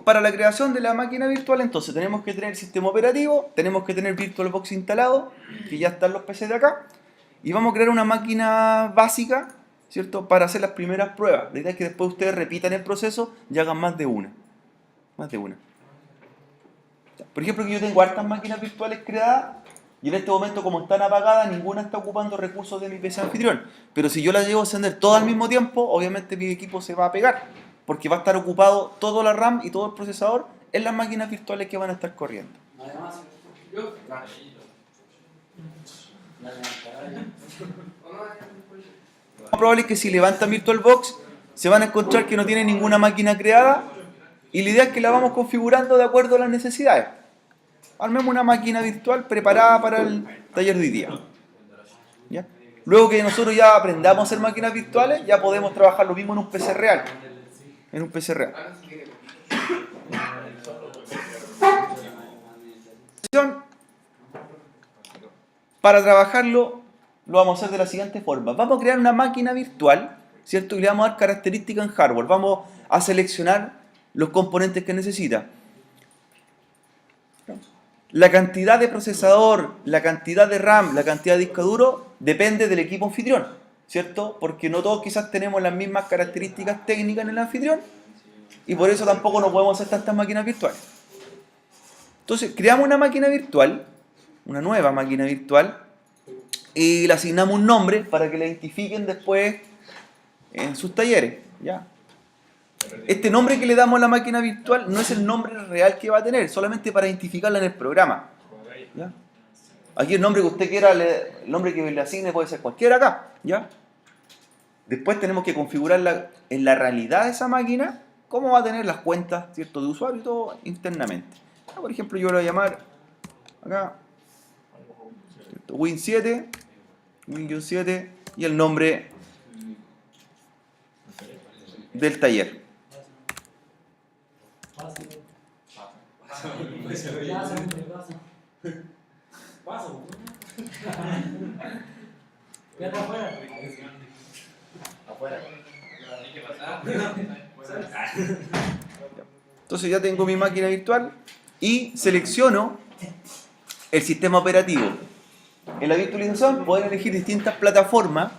Para la creación de la máquina virtual, entonces tenemos que tener el sistema operativo, tenemos que tener VirtualBox instalado, que ya están los PCs de acá, y vamos a crear una máquina básica, ¿cierto? Para hacer las primeras pruebas. La idea es que después ustedes repitan el proceso y hagan más de una. Más de una. Por ejemplo, que yo tengo hartas máquinas virtuales creadas y en este momento, como están apagadas, ninguna está ocupando recursos de mi PC anfitrión. Pero si yo las llevo a encender todas al mismo tiempo, obviamente mi equipo se va a pegar, porque va a estar ocupado todo la RAM y todo el procesador en las máquinas virtuales que van a estar corriendo. Además, Lo más probable es que si levantan VirtualBox, se van a encontrar que no tienen ninguna máquina creada y la idea es que la vamos configurando de acuerdo a las necesidades. Armemos una máquina virtual preparada para el taller de hoy día. ¿Ya? Luego que nosotros ya aprendamos a hacer máquinas virtuales, ya podemos trabajar lo mismo en un PC real. En un PC real. Para trabajarlo, lo vamos a hacer de la siguiente forma. Vamos a crear una máquina virtual, ¿cierto? Y le vamos a dar características en hardware. Vamos a seleccionar los componentes que necesita. La cantidad de procesador, la cantidad de RAM, la cantidad de disco duro, depende del equipo anfitrión, ¿cierto? Porque no todos quizás tenemos las mismas características técnicas en el anfitrión y por eso tampoco no podemos hacer tantas máquinas virtuales. Entonces, creamos una máquina virtual, una nueva máquina virtual, y le asignamos un nombre para que la identifiquen después en sus talleres, ¿ya? Este nombre que le damos a la máquina virtual no es el nombre real que va a tener, solamente para identificarla en el programa, ¿ya? Aquí el nombre que usted quiera, el nombre que le asigne puede ser cualquiera acá, ¿ya? Después tenemos que configurarla en la realidad de esa máquina, cómo va a tener las cuentas, ¿cierto?, de usuario y todo internamente. Por ejemplo, yo lo voy a llamar acá Win7, Win7 y el nombre del taller. Entonces ya tengo mi máquina virtual y selecciono el sistema operativo. En la virtualización pueden elegir distintas plataformas,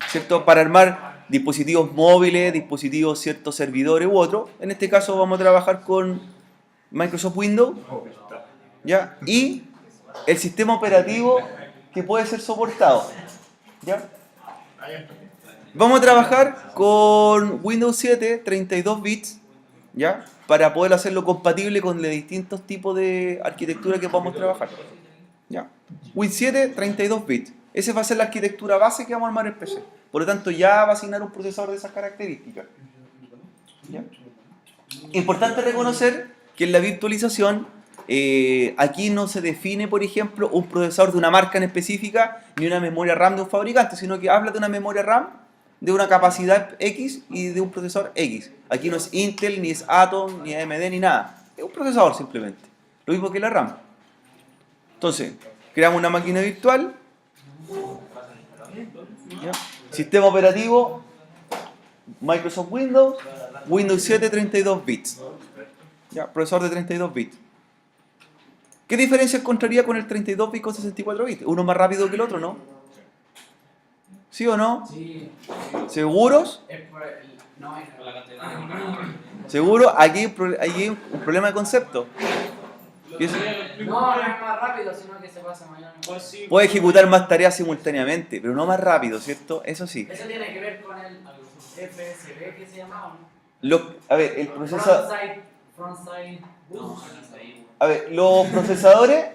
¿cierto?, para armar dispositivos móviles, dispositivos, ciertos servidores u otros. En este caso vamos a trabajar con Microsoft Windows, ¿ya? Y el sistema operativo que puede ser soportado, ¿ya? Vamos a trabajar con Windows 7 32 bits, ¿ya?, para poder hacerlo compatible con los distintos tipos de arquitectura que podamos trabajar, ¿ya? Win 7 32 bits. Esa va a ser la arquitectura base que vamos a armar el PC. Por lo tanto, ya va a asignar un procesador de esas características, ¿ya? Importante reconocer que en la virtualización aquí no se define, por ejemplo, un procesador de una marca en específica ni una memoria RAM de un fabricante, sino que habla de una memoria RAM de una capacidad X y de un procesador X. Aquí no es Intel, ni es Atom, ni AMD, ni nada. Es un procesador simplemente. Lo mismo que la RAM. Entonces, creamos una máquina virtual. ¿Ya? Sistema operativo, Microsoft Windows, Windows 7 32 bits. ¿Ya? Procesador de 32 bits. ¿Qué diferencia encontraría con el 32 bits con 64 bits? Uno más rápido que el otro, ¿no? ¿Sí o no? sí. ¿Seguros? No, es ¿Seguro? Aquí hay un problema de concepto. no es más rápido, sino que se pasa mañana. Puede ejecutar más tareas simultáneamente, pero no más rápido, ¿cierto? Eso sí. Eso tiene que ver con el FSB que se llamaba, A ver, el procesador. Frontside boost. A ver, los procesadores,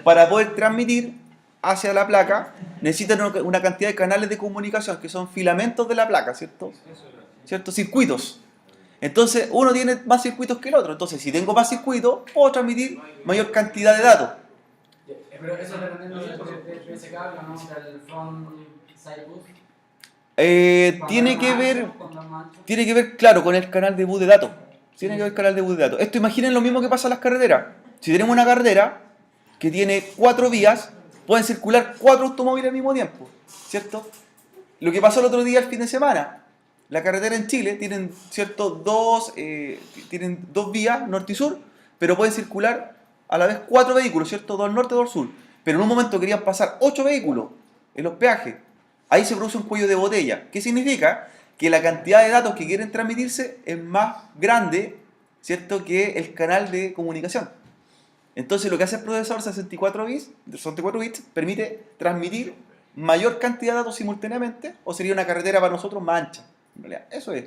para poder transmitir hacia la placa, necesitan una cantidad de canales de comunicación que son filamentos de la placa, ¿cierto? ¿Cierto? Circuitos. Entonces, uno tiene más circuitos que el otro. Entonces, si tengo más circuitos, puedo transmitir mayor cantidad de datos. Pero eso dependiendo de ese cable, ¿no? Del frontside boost. Tiene que ver, claro, con el canal de bus de datos. Tiene que ver el canal de bus de datos. Esto imaginen lo mismo que pasa en las carreteras. Si tenemos una carretera que tiene 4 vías, pueden circular 4 automóviles al mismo tiempo, ¿cierto? Lo que pasó el otro día, el fin de semana. La carretera en Chile tienen, ¿cierto? Tienen dos vías, norte y sur, pero pueden circular a la vez 4 vehículos, ¿cierto? 2 al norte, 2 al sur. Pero en un momento querían pasar 8 vehículos en los peajes. Ahí se produce un cuello de botella. ¿Qué significa? Que la cantidad de datos que quieren transmitirse es más grande, ¿cierto?, que el canal de comunicación. Entonces lo que hace el procesador 64 bits permite transmitir mayor cantidad de datos simultáneamente, o sería una carretera para nosotros más ancha. En realidad, eso es.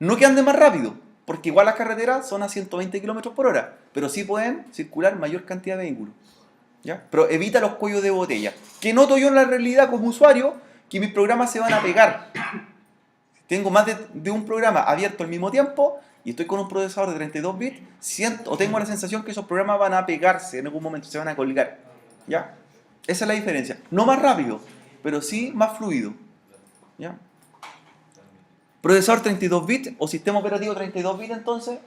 No que ande más rápido, porque igual las carreteras son a 120 km por hora, pero sí pueden circular mayor cantidad de vehículos. ¿Ya? Pero evita los cuellos de botella. ¿Qué noto yo en la realidad como usuario? Que mis programas se van a pegar. Tengo más de un programa abierto al mismo tiempo y estoy con un procesador de 32 bits, tengo la sensación que esos programas van a pegarse en algún momento, se van a colgar. ¿Ya? Esa es la diferencia. No más rápido, pero sí más fluido. ¿Ya? Procesador 32 bits o sistema operativo 32 bits entonces,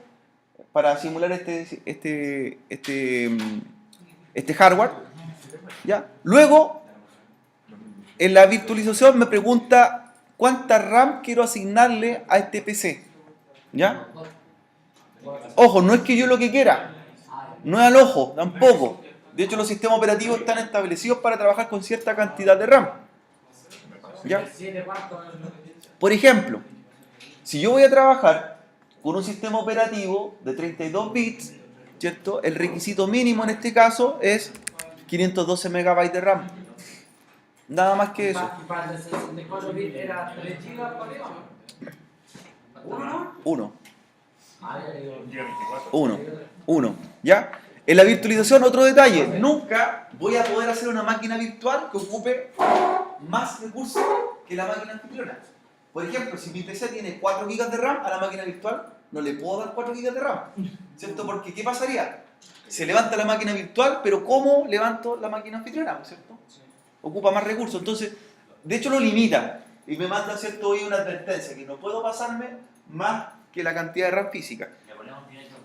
para simular este hardware. ¿Ya? Luego, en la virtualización me pregunta cuánta RAM quiero asignarle a este PC. ¿Ya? Ojo, no es que yo lo que quiera, no es al ojo, tampoco. De hecho, los sistemas operativos están establecidos para trabajar con cierta cantidad de RAM. ¿Ya? Por ejemplo, si yo voy a trabajar con un sistema operativo de 32 bits, ¿cierto? El requisito mínimo en este caso es 512 MB de RAM. Nada más que eso. ¿Y para el 64 bits era 3 GB para arriba? ¿Uno? Uno. Ah, ya digo. Uno. ¿Ya? En la virtualización, otro detalle. Nunca voy a poder hacer una máquina virtual que ocupe más recursos que la máquina anfitriona. Por ejemplo, si mi PC tiene 4 GB de RAM, a la máquina virtual no le puedo dar 4 GB de RAM. ¿Cierto? Porque ¿qué pasaría? Se levanta la máquina virtual, pero ¿cómo levanto la máquina anfitriona? ¿Cierto? Ocupa más recursos. Entonces, de hecho lo limita. Y me manda, ¿cierto?, hoy una advertencia, que no puedo pasarme más que la cantidad de RAM física.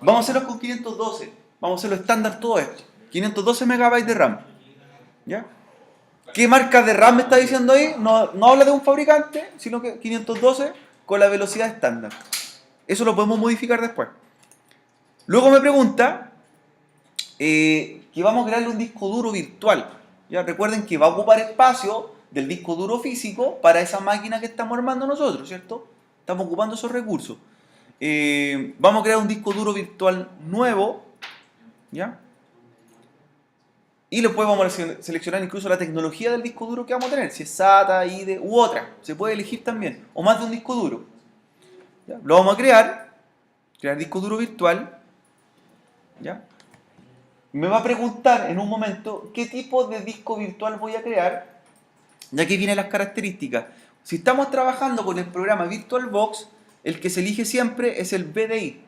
Vamos a hacerlo con 512. Vamos a hacerlo estándar todo esto. 512 MB de RAM. ¿Ya? ¿Qué marca de RAM me está diciendo ahí? No habla de un fabricante, sino que 512 con la velocidad estándar. Eso lo podemos modificar después. Luego me pregunta que vamos a crearle un disco duro virtual. ¿Ya? Recuerden que va a ocupar espacio del disco duro físico para esa máquina que estamos armando nosotros, ¿cierto? Estamos ocupando esos recursos. Vamos a crear un disco duro virtual nuevo, ¿ya? Y después vamos a seleccionar incluso la tecnología del disco duro que vamos a tener, si es SATA, IDE u otra. Se puede elegir también, o más de un disco duro. ¿Ya? Lo vamos a crear disco duro virtual, ¿ya? Me va a preguntar en un momento qué tipo de disco virtual voy a crear, ya que vienen las características. Si estamos trabajando con el programa VirtualBox, el que se elige siempre es el VDI,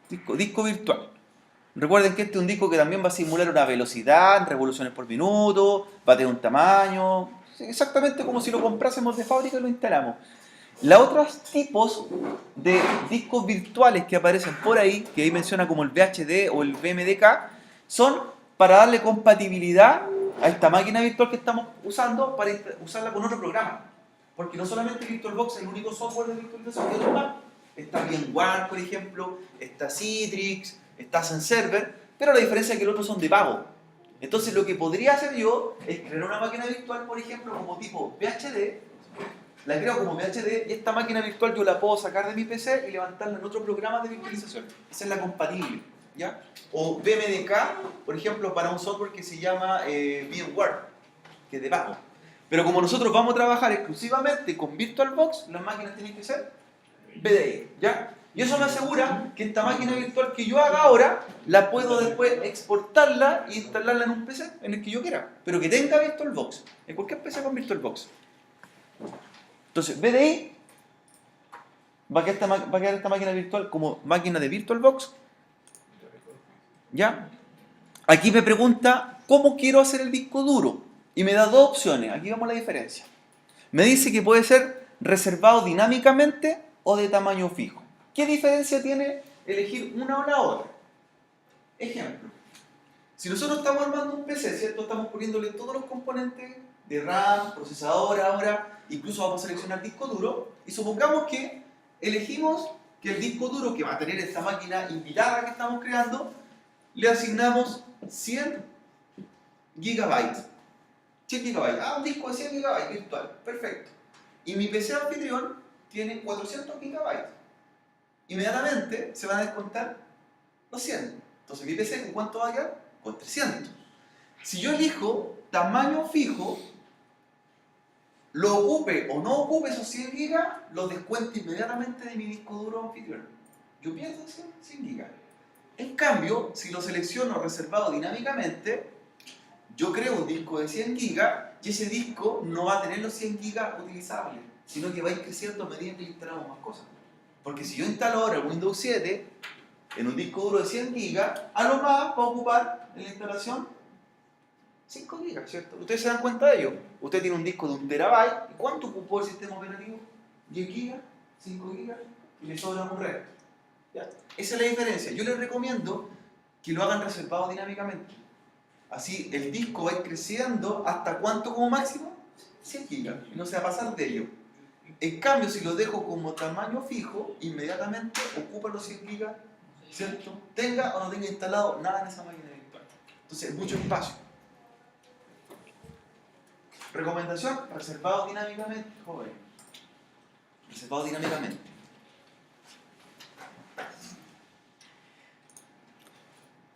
disco virtual. Recuerden que este es un disco que también va a simular una velocidad, revoluciones por minuto, va a tener un tamaño, exactamente como si lo comprásemos de fábrica y lo instalamos. Los otros tipos de discos virtuales que aparecen por ahí, que ahí menciona como el VHD o el VMDK, son para darle compatibilidad a esta máquina virtual que estamos usando para usarla con otro programa. Porque no solamente VirtualBox es el único software de virtualización, hay otros más. Está VMware, por ejemplo, está Citrix, está ZenServer, pero la diferencia es que los otros son de pago. Entonces lo que podría hacer yo es crear una máquina virtual, por ejemplo, como tipo VHD, la creo como VHD y esta máquina virtual yo la puedo sacar de mi PC y levantarla en otro programa de virtualización. Esa es la compatible, ¿ya? O VMDK, por ejemplo, para un software que se llama VMware, que es de pago. Pero como nosotros vamos a trabajar exclusivamente con VirtualBox, las máquinas tienen que ser VDI, ¿ya? Y eso me asegura que esta máquina virtual que yo haga ahora, la puedo después exportarla e instalarla en un PC en el que yo quiera, pero que tenga VirtualBox, en cualquier PC con VirtualBox. Entonces, VDI va a quedar esta máquina virtual como máquina de VirtualBox, ¿ya? Aquí me pregunta cómo quiero hacer el disco duro y me da dos opciones. Aquí vemos la diferencia. Me dice que puede ser reservado dinámicamente o de tamaño fijo. ¿Qué diferencia tiene elegir una o la otra? Ejemplo, si nosotros estamos armando un PC, ¿cierto? Estamos poniéndole todos los componentes de RAM, procesador ahora, incluso vamos a seleccionar disco duro, y supongamos que elegimos que el disco duro que va a tener esta máquina invitada que estamos creando, le asignamos 100 gigabytes. 100 gigabytes. Un disco de 100 gigabytes virtual. Perfecto. Y mi PC anfitrión tiene 400 gigabytes. Inmediatamente se van a descontar los 100. Entonces mi PC, ¿con cuánto va a quedar? Con 300. Si yo elijo tamaño fijo, lo ocupe o no ocupe esos 100 gigas, los descuento inmediatamente de mi disco duro anfitrión. Yo pierdo 100 gigas. En cambio, si lo selecciono reservado dinámicamente, yo creo un disco de 100 gigas y ese disco no va a tener los 100 gigas utilizables, sino que va a ir creciendo a medida que le instalamos más cosas. Porque si yo instalo ahora Windows 7 en un disco duro de 100 gigas, a lo más va a ocupar en la instalación 5 gigas, ¿cierto? Ustedes se dan cuenta de ello. Usted tiene un disco de 1 terabyte, ¿y cuánto ocupó el sistema operativo? 10 gigas, 5 gigas, y le sobra un resto. ¿Ya? Esa es la diferencia. Yo les recomiendo que lo hagan reservado dinámicamente. Así el disco va a ir creciendo hasta cuánto como máximo? 100 gigas, y no se va a pasar de ello. En cambio, si lo dejo como tamaño fijo, inmediatamente ocupa los 100 gigas, ¿cierto? Tenga o no tenga instalado nada en esa máquina virtual. Entonces, mucho espacio. Recomendación, reservado dinámicamente, joven. Reservado dinámicamente.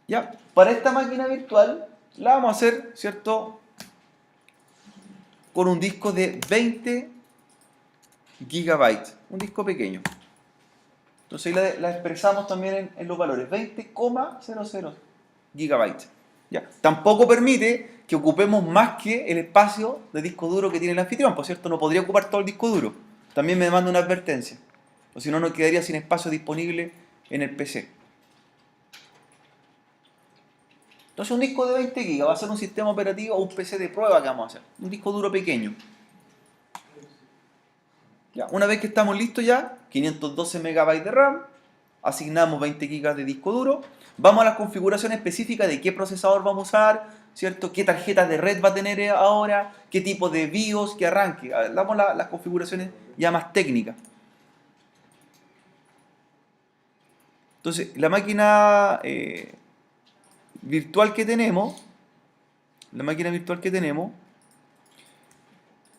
Ya, para esta máquina virtual la vamos a hacer, ¿cierto? Con un disco de 20 gigabytes, un disco pequeño. Entonces ahí la expresamos también en los valores, 20,00 gigabytes. ¿Ya? Tampoco permite que ocupemos más que el espacio de disco duro que tiene el anfitrión, por cierto, no podría ocupar todo el disco duro. También me manda una advertencia, o si no nos quedaría sin espacio disponible en el PC. Entonces un disco de 20 GB va a ser un sistema operativo o un PC de prueba que vamos a hacer, un disco duro pequeño. Ya, una vez que estamos listos ya, 512 MB de RAM, asignamos 20 GB de disco duro, vamos a las configuraciones específicas de qué procesador vamos a usar, ¿cierto? Qué tarjeta de red va a tener ahora, qué tipo de BIOS, qué arranque. Damos las configuraciones ya más técnicas. Entonces, la máquina virtual que tenemos,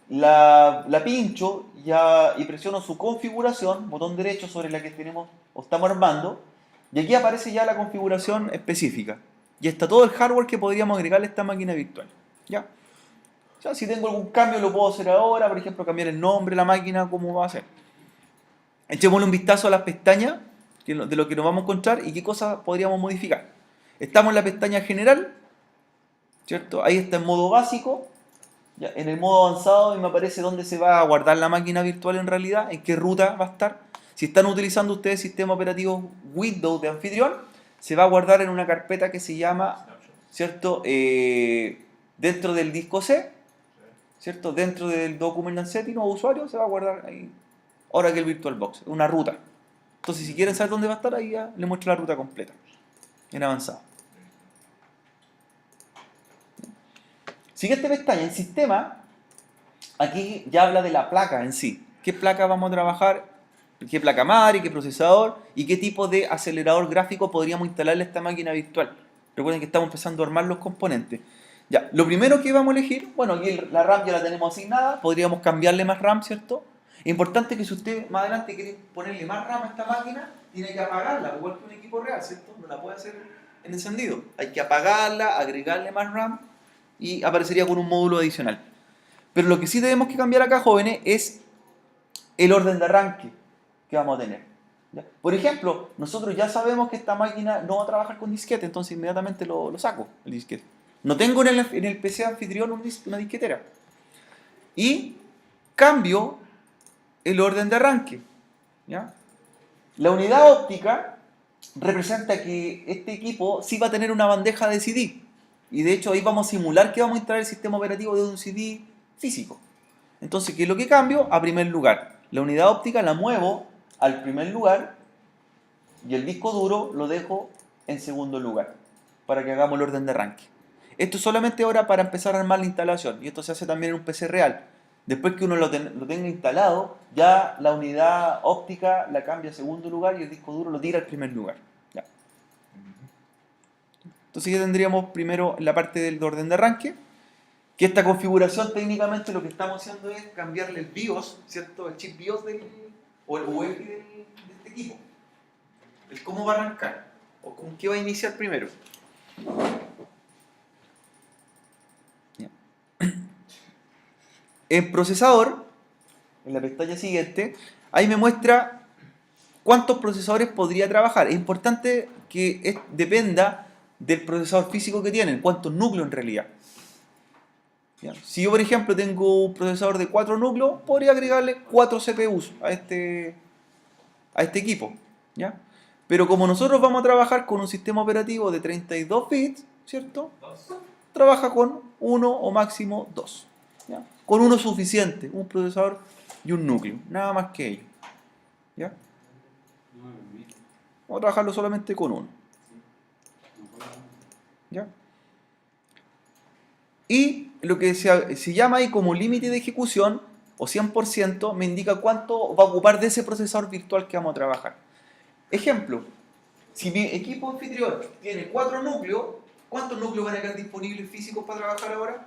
la pincho y presiono su configuración, botón derecho sobre la que tenemos o estamos armando, y aquí aparece ya la configuración específica. Y está todo el hardware que podríamos agregarle a esta máquina virtual. ¿Ya? O sea, si tengo algún cambio lo puedo hacer ahora, por ejemplo, cambiar el nombre de la máquina, ¿cómo va a ser? Echémosle un vistazo a las pestañas de lo que nos vamos a encontrar y qué cosas podríamos modificar. Estamos en la pestaña general, ¿cierto? Ahí está en modo básico. Ya, en el modo avanzado me aparece dónde se va a guardar la máquina virtual en realidad, en qué ruta va a estar. Si están utilizando ustedes sistema operativo Windows de anfitrión, se va a guardar en una carpeta que se llama, ¿cierto? Dentro del disco C, ¿cierto? Dentro del document and setting o usuario se va a guardar ahí, ahora que el VirtualBox, una ruta. Entonces si quieren saber dónde va a estar, ahí ya les muestro la ruta completa, en avanzado. Siguiente pestaña, en sistema, aquí ya habla de la placa en sí. ¿Qué placa vamos a trabajar? ¿Qué placa madre? ¿Qué procesador? ¿Y qué tipo de acelerador gráfico podríamos instalarle a esta máquina virtual? Recuerden que estamos empezando a armar los componentes. Ya, lo primero que vamos a elegir, bueno, aquí la RAM ya la tenemos asignada, podríamos cambiarle más RAM, ¿cierto? Es importante que si usted más adelante quiere ponerle más RAM a esta máquina, tiene que apagarla, igual que un equipo real, ¿cierto? No la puede hacer en encendido. Hay que apagarla, agregarle más RAM y aparecería con un módulo adicional. Pero lo que sí tenemos que cambiar acá, jóvenes, es el orden de arranque que vamos a tener. ¿Ya? Por ejemplo, nosotros ya sabemos que esta máquina no va a trabajar con disquete, entonces inmediatamente lo saco, el disquete. No tengo en el PC anfitrión una disquetera. Y cambio el orden de arranque. ¿Ya? La unidad óptica representa que este equipo sí va a tener una bandeja de CD. Y de hecho ahí vamos a simular que vamos a instalar el sistema operativo de un CD físico. Entonces, ¿qué es lo que cambio? A primer lugar. La unidad óptica la muevo al primer lugar y el disco duro lo dejo en segundo lugar para que hagamos el orden de arranque. Esto es solamente ahora para empezar a armar la instalación y esto se hace también en un PC real. Después que uno lo tenga instalado, ya la unidad óptica la cambia a segundo lugar y el disco duro lo tira al primer lugar. Ya. Entonces ya tendríamos primero la parte del orden de arranque, que esta configuración técnicamente lo que estamos haciendo es cambiarle el BIOS, ¿cierto? El chip BIOS o el UEFI de este equipo. El cómo va a arrancar o con qué va a iniciar primero. Ya. En procesador, en la pestaña siguiente, ahí me muestra cuántos procesadores podría trabajar. Es importante que dependa del procesador físico que tienen, cuántos núcleos en realidad. ¿Ya? Si yo, por ejemplo, tengo un procesador de 4 núcleos, podría agregarle 4 CPUs a este equipo. ¿Ya? Pero como nosotros vamos a trabajar con un sistema operativo de 32 bits, ¿cierto? Trabaja con uno o máximo 2. ¿Ya? Con uno es suficiente, un procesador y un núcleo, nada más que ello. ¿Ya? Vamos a trabajarlo solamente con uno. ¿Ya? Y lo que se llama ahí como límite de ejecución, o 100%, me indica cuánto va a ocupar de ese procesador virtual que vamos a trabajar. Ejemplo, si mi equipo anfitrión tiene 4 núcleos, ¿cuántos núcleos van a quedar disponibles físicos para trabajar ahora?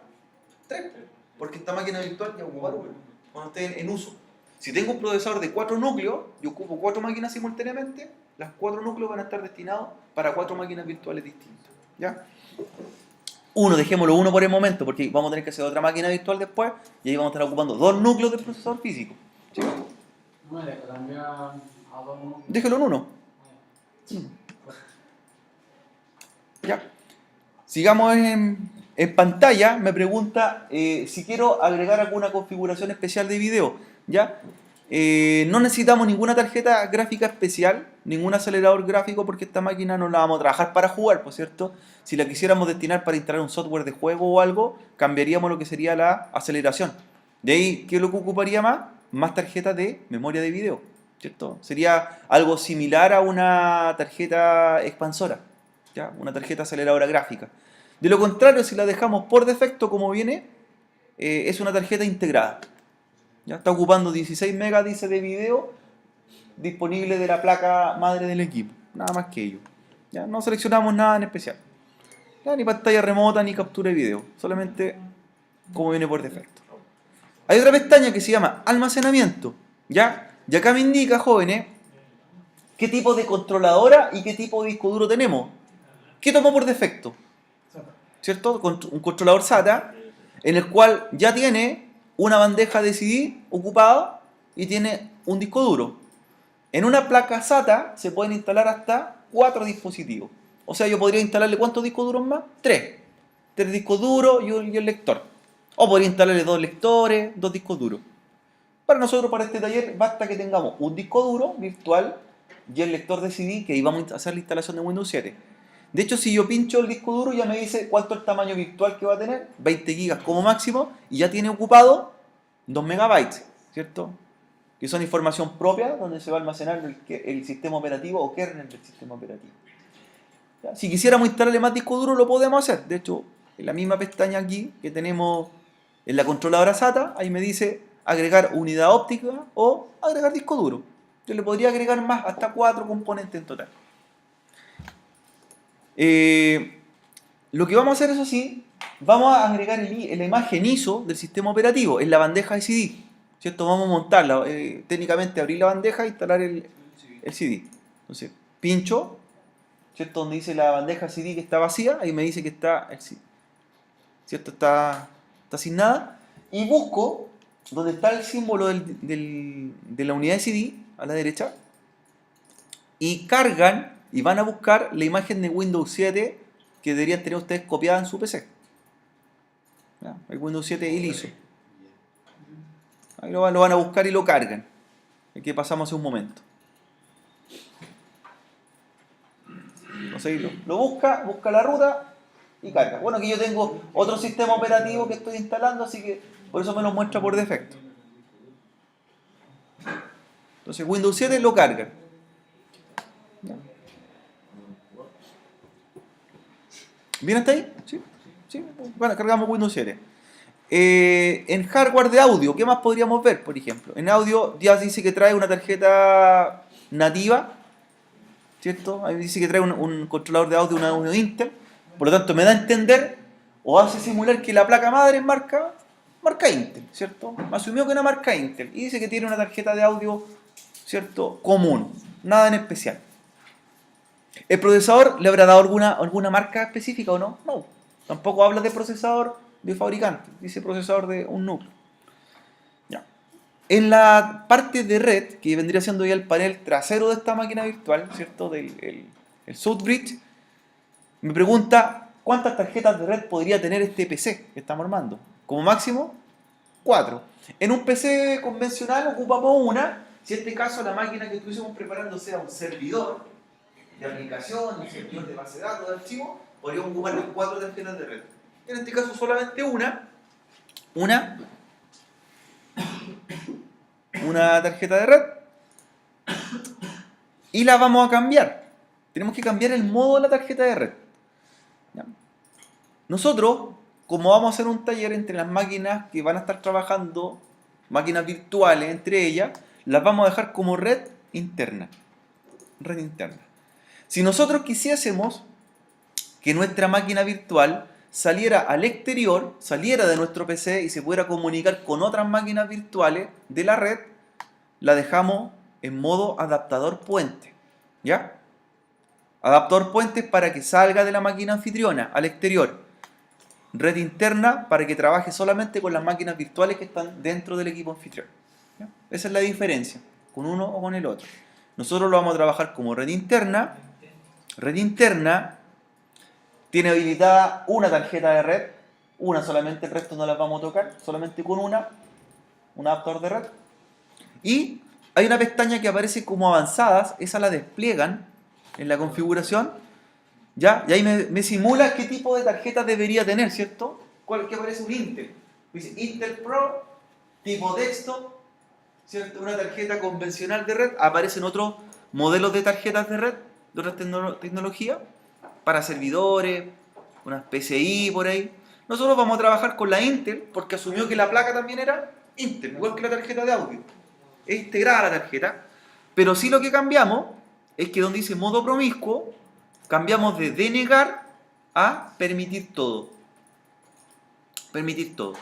3. Porque esta máquina virtual ya ocupa 1 cuando esté en uso. Si tengo un procesador de 4 núcleos, yo ocupo 4 máquinas simultáneamente, las 4 núcleos van a estar destinados para 4 máquinas virtuales distintas. ¿Ya? Dejémoslo uno por el momento, porque vamos a tener que hacer otra máquina virtual después, y ahí vamos a estar ocupando 2 núcleos del procesador físico. ¿Sí? No me deja cambiar a 2 núcleos. Déjelo en 1. Ya. Sigamos en pantalla. Me pregunta si quiero agregar alguna configuración especial de video. ¿Ya? No necesitamos ninguna tarjeta gráfica especial, ningún acelerador gráfico, porque esta máquina no la vamos a trabajar para jugar, por cierto. Si la quisiéramos destinar para instalar un software de juego o algo, cambiaríamos lo que sería la aceleración. De ahí, ¿qué es lo que ocuparía más? Más tarjetas de memoria de video, ¿cierto? Sería algo similar a una tarjeta expansora, ¿ya? Una tarjeta aceleradora gráfica. De lo contrario, si la dejamos por defecto como viene, es una tarjeta integrada. Ya está ocupando 16 megas, dice, de video disponible de la placa madre del equipo. Nada más que ello. ¿Ya? No seleccionamos nada en especial. ¿Ya? Ni pantalla remota ni captura de video. Solamente como viene por defecto. Hay otra pestaña que se llama almacenamiento. ¿Ya? Y acá me indica, jóvenes, qué tipo de controladora y qué tipo de disco duro tenemos. ¿Qué tomó por defecto? ¿Cierto? Un controlador SATA en el cual ya tiene una bandeja de CD ocupada y tiene un disco duro. En una placa SATA se pueden instalar hasta 4 dispositivos. O sea, yo podría instalarle ¿cuántos discos duros más? 3. 3 discos duros y el lector. O podría instalarle 2 lectores, 2 discos duros. Para nosotros, para este taller, basta que tengamos un disco duro virtual y el lector de CD, que ahí vamos a hacer la instalación de Windows 7. De hecho, si yo pincho el disco duro, ya me dice cuánto es el tamaño virtual que va a tener, 20 gigas como máximo, y ya tiene ocupado 2 megabytes, ¿cierto? Que son información propia donde se va a almacenar el sistema operativo o kernel del sistema operativo. ¿Ya? Si quisiéramos instalarle más disco duro, lo podemos hacer. De hecho, en la misma pestaña aquí que tenemos en la controladora SATA, ahí me dice agregar unidad óptica o agregar disco duro. Yo le podría agregar más, hasta 4 componentes en total. Lo que vamos a hacer, eso sí, vamos a agregar la imagen ISO del sistema operativo en la bandeja de CD, ¿cierto? Vamos a montarla, técnicamente abrir la bandeja e instalar el CD. Entonces, pincho, ¿cierto? Donde dice la bandeja CD que está vacía, ahí me dice que está el CD, ¿cierto? Está sin nada. Y busco donde está el símbolo de la unidad de CD, a la derecha, y cargan y van a buscar la imagen de Windows 7 que deberían tener ustedes copiada en su PC. ¿Ya? El Windows 7 y liso. Ahí lo van a buscar y lo cargan. El que pasamos hace un momento. Entonces lo busca la ruta y carga. Bueno, aquí yo tengo otro sistema operativo que estoy instalando, así que por eso me lo muestra por defecto. Entonces Windows 7 lo carga. ¿Ya? ¿Bien hasta ahí? ¿Sí? ¿Sí? Bueno, cargamos Windows 7. En hardware de audio, ¿qué más podríamos ver, por ejemplo? En audio ya dice que trae una tarjeta nativa, ¿cierto? Ahí dice que trae un controlador de audio, un audio Intel. Por lo tanto, me da a entender o hace simular que la placa madre es marca Intel, ¿cierto? Me asumió que es una marca Intel y dice que tiene una tarjeta de audio, ¿cierto? Común, nada en especial. ¿El procesador le habrá dado alguna marca específica o no? No. Tampoco habla de procesador de fabricante, dice procesador de un núcleo. Ya. En la parte de red, que vendría siendo ya el panel trasero de esta máquina virtual, ¿cierto? El Southbridge, me pregunta cuántas tarjetas de red podría tener este PC que estamos armando. Como máximo, 4. En un PC convencional ocupamos una, si en este caso la máquina que estuviésemos preparando sea un servidor de aplicación, un servidor de base de datos, de archivo, podríamos ocupar las 4 tarjetas de red. En este caso solamente una tarjeta de red y la vamos a cambiar. Tenemos que cambiar el modo de la tarjeta de red. ¿Ya? Nosotros, como vamos a hacer un taller entre las máquinas que van a estar trabajando, máquinas virtuales entre ellas, las vamos a dejar como red interna. Red interna. Si nosotros quisiésemos que nuestra máquina virtual saliera al exterior, saliera de nuestro PC y se pudiera comunicar con otras máquinas virtuales de la red, la dejamos en modo adaptador puente. ¿Ya? Adaptador puente para que salga de la máquina anfitriona al exterior. Red interna para que trabaje solamente con las máquinas virtuales que están dentro del equipo anfitrión. ¿Ya? Esa es la diferencia, con uno o con el otro. Nosotros lo vamos a trabajar como red interna. Red interna tiene habilitada una tarjeta de red, una solamente, el resto no las vamos a tocar, solamente con un adaptador de red. Y hay una pestaña que aparece como avanzadas, esa la despliegan en la configuración, ¿ya? Y ahí me simula qué tipo de tarjeta debería tener, ¿cierto? Que aparece un Intel. Dice Intel Pro, tipo desktop, ¿cierto? Una tarjeta convencional de red, aparecen otros modelos de tarjetas de red, de otras tecnologías, para servidores, unas PCI por ahí. Nosotros vamos a trabajar con la Intel porque asumió que la placa también era Intel, igual que la tarjeta de audio. Es integrada la tarjeta, pero sí lo que cambiamos es que donde dice modo promiscuo, cambiamos de denegar a permitir todo. Permitir todo.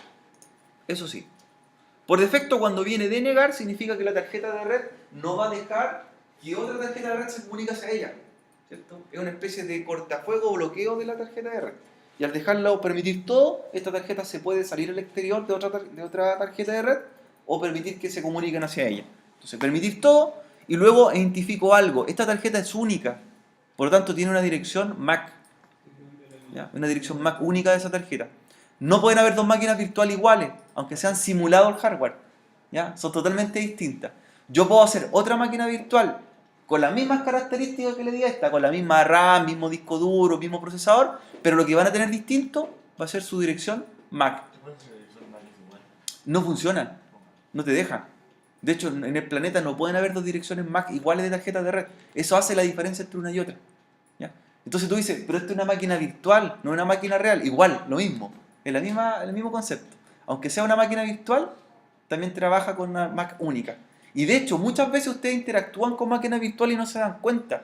Eso sí. Por defecto, cuando viene denegar, significa que la tarjeta de red no va a dejar que otra tarjeta de red se comunique hacia ella. ¿Cierto? Es una especie de cortafuego o bloqueo de la tarjeta de red. Y al dejarla o permitir todo, esta tarjeta se puede salir al exterior de otra tarjeta de red o permitir que se comuniquen hacia ella. Entonces, permitir todo y luego identifico algo. Esta tarjeta es única, por lo tanto tiene una dirección MAC. ¿Ya? Una dirección MAC única de esa tarjeta. No pueden haber dos máquinas virtuales iguales, aunque sean simulado el hardware. ¿Ya? Son totalmente distintas. Yo puedo hacer otra máquina virtual con las mismas características que le di a esta, con la misma RAM, mismo disco duro, mismo procesador, pero lo que van a tener distinto va a ser su dirección MAC. No funciona, no te deja. De hecho, en el planeta no pueden haber dos direcciones MAC iguales de tarjetas de red. Eso hace la diferencia entre una y otra. ¿Ya? Entonces tú dices, pero esto es una máquina virtual, no es una máquina real. Igual, lo mismo, es el mismo concepto. Aunque sea una máquina virtual, también trabaja con una MAC única. Y de hecho, muchas veces ustedes interactúan con máquinas virtuales y no se dan cuenta.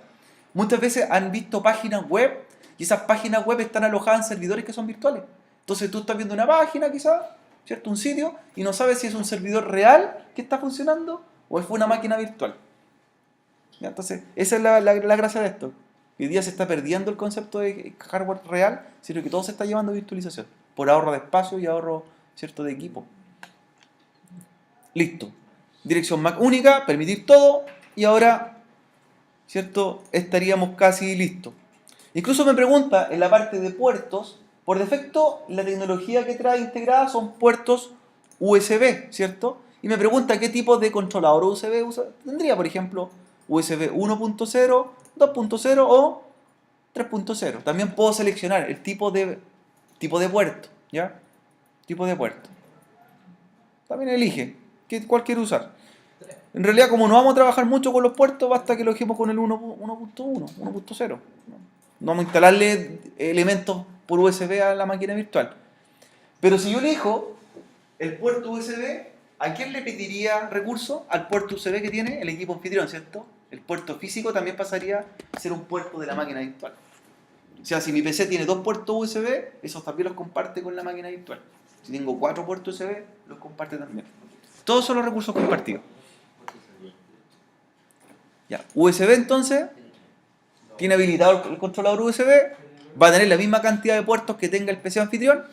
Muchas veces han visto páginas web y esas páginas web están alojadas en servidores que son virtuales. Entonces tú estás viendo una página quizás, ¿cierto? Un sitio, y no sabes si es un servidor real que está funcionando o es una máquina virtual. ¿Ya? Entonces, esa es la gracia de esto. Hoy día se está perdiendo el concepto de hardware real, sino que todo se está llevando a virtualización, por ahorro de espacio y ahorro, ¿cierto?, de equipo. Listo. Dirección MAC única, permitir todo, y ahora, ¿cierto?, estaríamos casi listos. Incluso me pregunta, en la parte de puertos, por defecto, la tecnología que trae integrada son puertos USB, ¿cierto? Y me pregunta qué tipo de controlador USB tendría, por ejemplo, USB 1.0, 2.0 o 3.0. También puedo seleccionar el tipo de puerto, ¿ya? Tipo de puerto. También elige cuál quiere usar. En realidad, como no vamos a trabajar mucho con los puertos, basta que lo dejemos con el 1.1, 1.0. No vamos a instalarle elementos por USB a la máquina virtual. Pero si yo elijo el puerto USB, ¿a quién le pediría recursos? Al puerto USB que tiene el equipo anfitrión, ¿cierto? El puerto físico también pasaría a ser un puerto de la máquina virtual. O sea, si mi PC tiene 2 puertos USB, esos también los comparte con la máquina virtual. Si tengo 4 puertos USB, los comparte también. Todos son los recursos compartidos. Ya, USB entonces, tiene habilitado el controlador USB, va a tener la misma cantidad de puertos que tenga el PC anfitrión,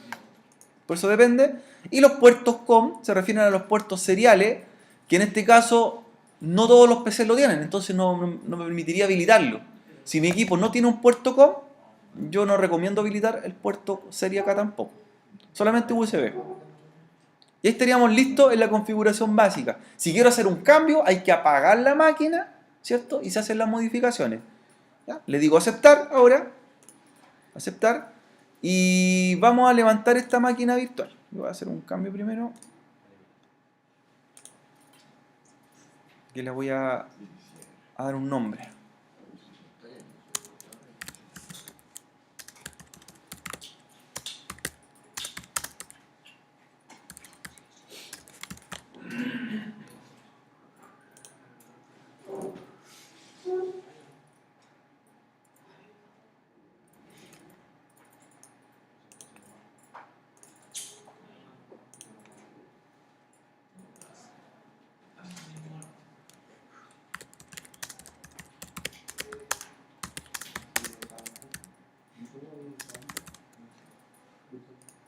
por eso depende. Y los puertos COM se refieren a los puertos seriales, que en este caso no todos los PCs lo tienen, entonces no me permitiría habilitarlo. Si mi equipo no tiene un puerto COM, yo no recomiendo habilitar el puerto serie acá tampoco. Solamente USB. Y ahí estaríamos listos en la configuración básica. Si quiero hacer un cambio, hay que apagar la máquina, ¿cierto? Y se hacen las modificaciones. ¿Ya? Le digo aceptar ahora. Aceptar. Y vamos a levantar esta máquina virtual. Voy a hacer un cambio primero. Que le voy a dar un nombre.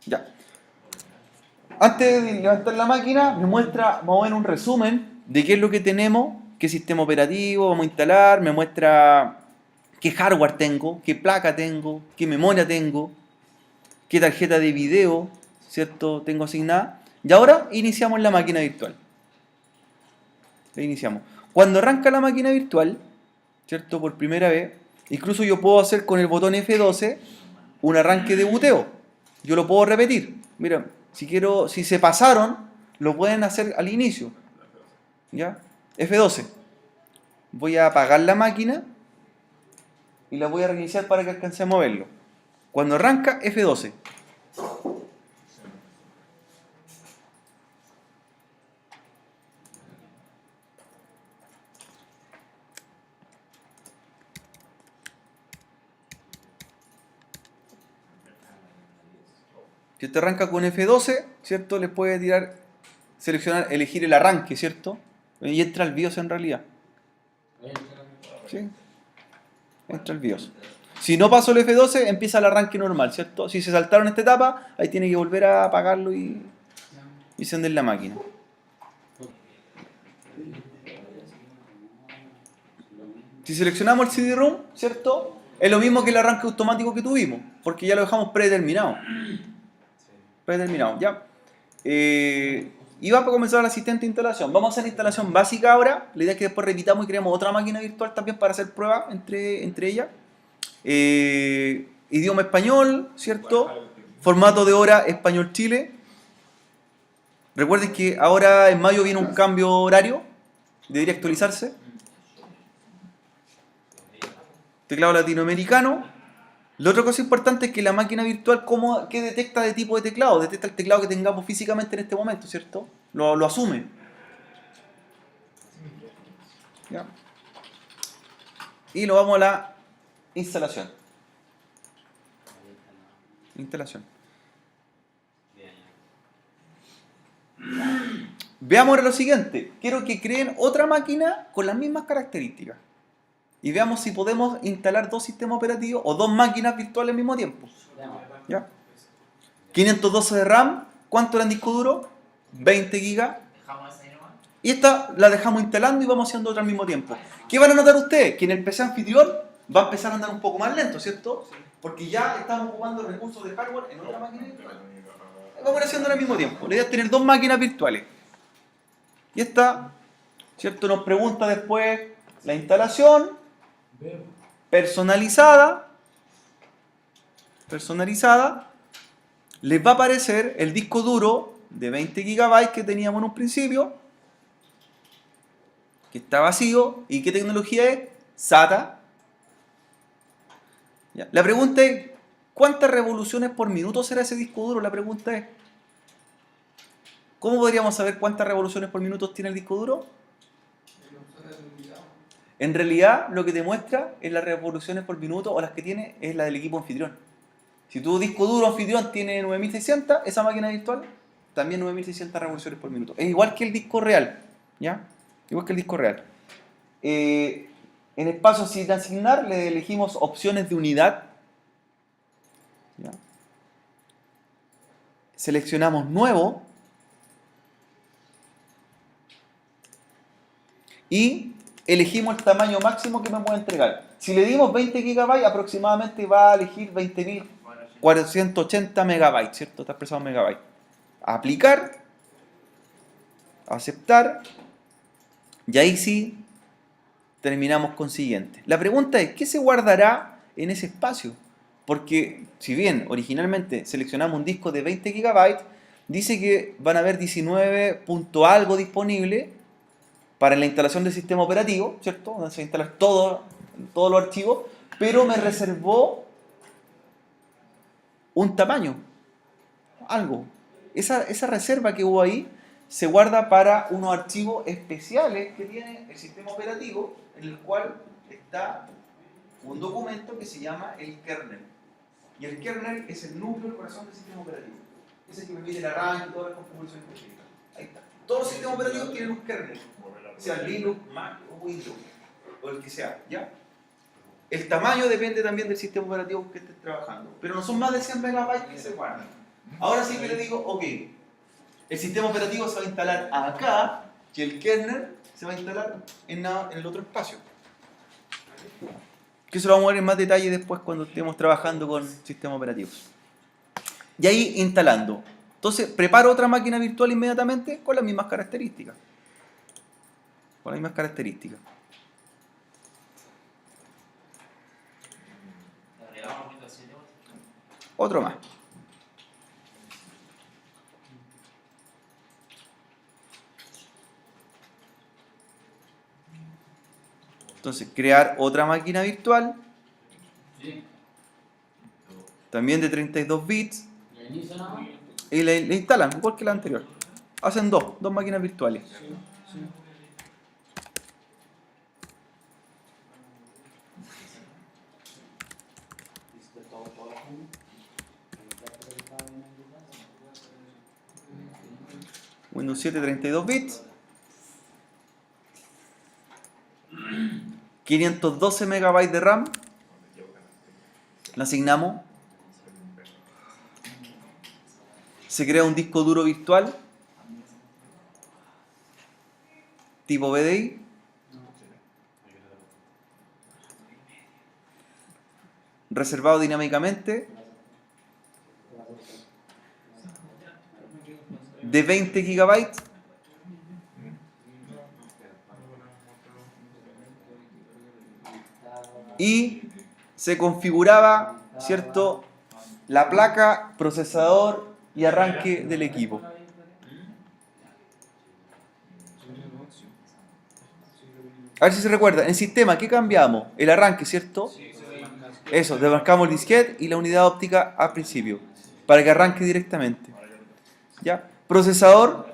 Ya. Antes de levantar la máquina, me muestra, vamos a ver un resumen de qué es lo que tenemos, qué sistema operativo vamos a instalar, me muestra qué hardware tengo, qué placa tengo, qué memoria tengo, qué tarjeta de video, ¿cierto? Tengo asignada. Y ahora iniciamos la máquina virtual. La iniciamos. Cuando arranca la máquina virtual, ¿cierto? Por primera vez, incluso yo puedo hacer con el botón F12 un arranque de buteo. Yo lo puedo repetir. Mira, si se pasaron, lo pueden hacer al inicio. ¿Ya? F12. Voy a apagar la máquina y la voy a reiniciar para que alcance a moverlo. Cuando arranca, F12. Si usted arranca con F12, ¿cierto? Le puede tirar, seleccionar, elegir el arranque, ¿cierto? Y entra el BIOS en realidad. ¿Sí? Entra el BIOS. Si no pasó el F12, empieza el arranque normal, ¿cierto? Si se saltaron esta etapa, ahí tiene que volver a apagarlo y encender la máquina. Si seleccionamos el CD-ROM, ¿cierto? Es lo mismo que el arranque automático que tuvimos, porque ya lo dejamos predeterminado. Predeterminado, ya. Y va a comenzar la asistente de instalación. Vamos a hacer la instalación básica ahora. La idea es que después repitamos y creemos otra máquina virtual también para hacer pruebas entre ellas. Idioma español, ¿cierto? Formato de hora español Chile. Recuerden que ahora en mayo viene un cambio horario. Debería actualizarse. Teclado latinoamericano. La otra cosa importante es que la máquina virtual, ¿qué detecta de tipo de teclado? Detecta el teclado que tengamos físicamente en este momento, ¿cierto? Lo asume. ¿Ya? Y lo vamos a la instalación. Instalación. Veamos ahora lo siguiente. Quiero que creen otra máquina con las mismas características. Y veamos si podemos instalar 2 sistemas operativos o 2 máquinas virtuales al mismo tiempo. ¿Ya? 512 de RAM. ¿Cuánto era en disco duro? 20 GB. Y esta la dejamos instalando y vamos haciendo otra al mismo tiempo. ¿Qué van a notar ustedes? Que en el PC anfitrión va a empezar a andar un poco más lento, ¿cierto? Porque ya estamos ocupando recursos de hardware en otra máquina virtual. Vamos haciendo al mismo tiempo. La idea es tener 2 máquinas virtuales. Y esta, ¿cierto? Nos pregunta después la instalación personalizada. Les va a aparecer el disco duro de 20 GB que teníamos en un principio, que está vacío. ¿Y qué tecnología es? SATA. ¿Ya? La pregunta es, ¿cuántas revoluciones por minuto será ese disco duro? La pregunta es. ¿Cómo podríamos saber cuántas revoluciones por minuto tiene el disco duro? En realidad, lo que te muestra es las revoluciones por minuto o las que tiene es la del equipo anfitrión. Si tu disco duro anfitrión tiene 9600, esa máquina virtual también 9600 revoluciones por minuto. Es igual que el disco real, ¿ya? Igual que el disco real. En espacio sin asignar le elegimos opciones de unidad, ¿ya? Seleccionamos nuevo y elegimos el tamaño máximo que me puede entregar. Si le dimos 20 GB, aproximadamente va a elegir 20.480 megabytes, ¿cierto? Está expresado en megabytes. Aplicar, aceptar, y ahí sí terminamos con siguiente. La pregunta es, ¿qué se guardará en ese espacio? Porque si bien originalmente seleccionamos un disco de 20 GB, dice que van a haber 19 punto algo disponible para la instalación del sistema operativo, ¿cierto? Donde se va a instalar todos los archivos, pero me reservó un tamaño, algo. Esa reserva que hubo ahí se guarda para unos archivos especiales que tiene el sistema operativo, en el cual está un documento que se llama el kernel. Y el kernel es el núcleo, el corazón del sistema operativo. Es el que permite el arranque y todas las configuraciones que tiene. Ahí está. Todos los sistemas operativos tienen un kernel, sea Linux, Mac o Windows, o el que sea, ¿ya? El tamaño depende también del sistema operativo que estés trabajando, pero no son más de 100 megabytes que se guardan. Ahora sí que le digo, ok, el sistema operativo se va a instalar acá, y el kernel se va a instalar en el otro espacio. Que eso lo vamos a ver en más detalle después cuando estemos trabajando con sistemas operativos. Y ahí instalando. Entonces, preparo otra máquina virtual inmediatamente con las mismas características. Con las mismas características. Otro más. Entonces, crear otra máquina virtual. También de 32 bits. Y le instalan, igual que la anterior. Hacen dos máquinas virtuales. Windows 7 32 bits. 512 megabytes de RAM. Le asignamos. Se crea un disco duro virtual tipo VDI. Reservado dinámicamente de 20 GB y se configuraba, ¿cierto?, la placa, procesador y arranque del equipo. A ver si se recuerda, en sistema, ¿qué cambiamos? El arranque, ¿cierto? Eso, demarcamos el disquete y la unidad óptica al principio, para que arranque directamente. ¿Ya? Procesador,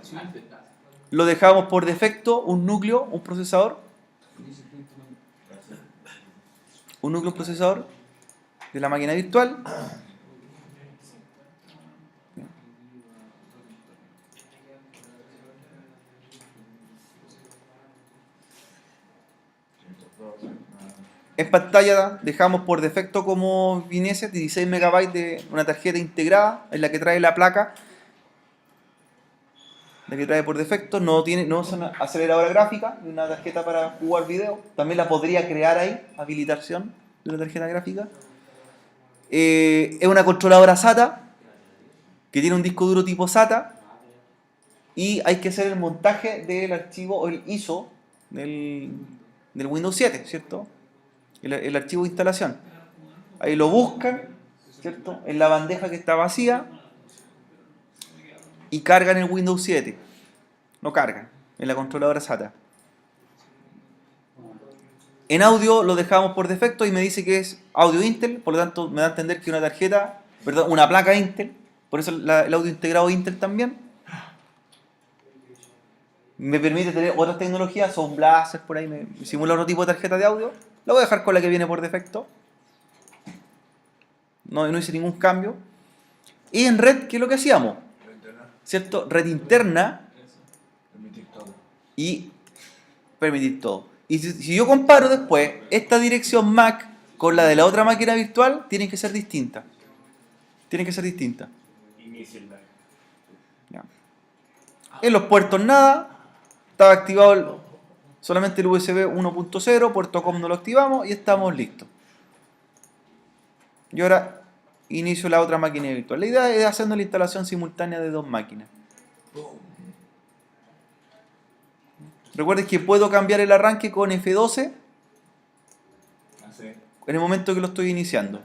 lo dejamos por defecto, un núcleo, un procesador. Un núcleo procesador de la máquina virtual. En pantalla dejamos por defecto como viniese 16 MB de una tarjeta integrada en la que trae la placa, la que trae por defecto, no es una aceleradora gráfica ni una tarjeta para jugar video. También la podría crear ahí, habilitación de una tarjeta gráfica. Es una controladora SATA que tiene un disco duro tipo SATA y hay que hacer el montaje del archivo o el ISO del Windows 7, ¿cierto? El archivo de instalación. Ahí lo buscan, ¿cierto?, en la bandeja que está vacía y cargan el Windows 7. Lo cargan en la controladora SATA. En audio lo dejamos por defecto y me dice que es audio Intel, por lo tanto me da a entender que una placa Intel, por eso el audio integrado Intel también. me permite tener otras tecnologías, Sound Blaster por ahí, me simula otro tipo de tarjeta de audio. La voy a dejar con la que viene por defecto. No hice ningún cambio. Y en red, ¿qué es lo que hacíamos? ¿Cierto? Red interna y permitir todo. Y si yo comparo después esta dirección MAC con la de la otra máquina virtual, tienen que ser distintas. Tienen que ser distintas. Ya. En los puertos nada, estaba activado solamente el USB 1.0, puerto COM no lo activamos y estamos listos. Y ahora inicio la otra máquina virtual. La idea es hacer la instalación simultánea de dos máquinas. Recuerden que puedo cambiar el arranque con F12 en el momento que lo estoy iniciando.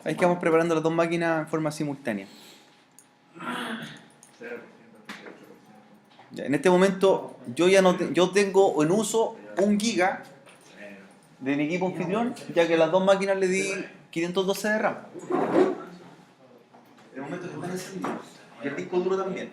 Ahí que vamos preparando las dos máquinas en forma simultánea. Ya, en este momento yo tengo en uso 1 GB de mi equipo anfitrión, ya que a las dos máquinas le di 512 de RAM. En el momento que están encendidos. Y el disco duro también.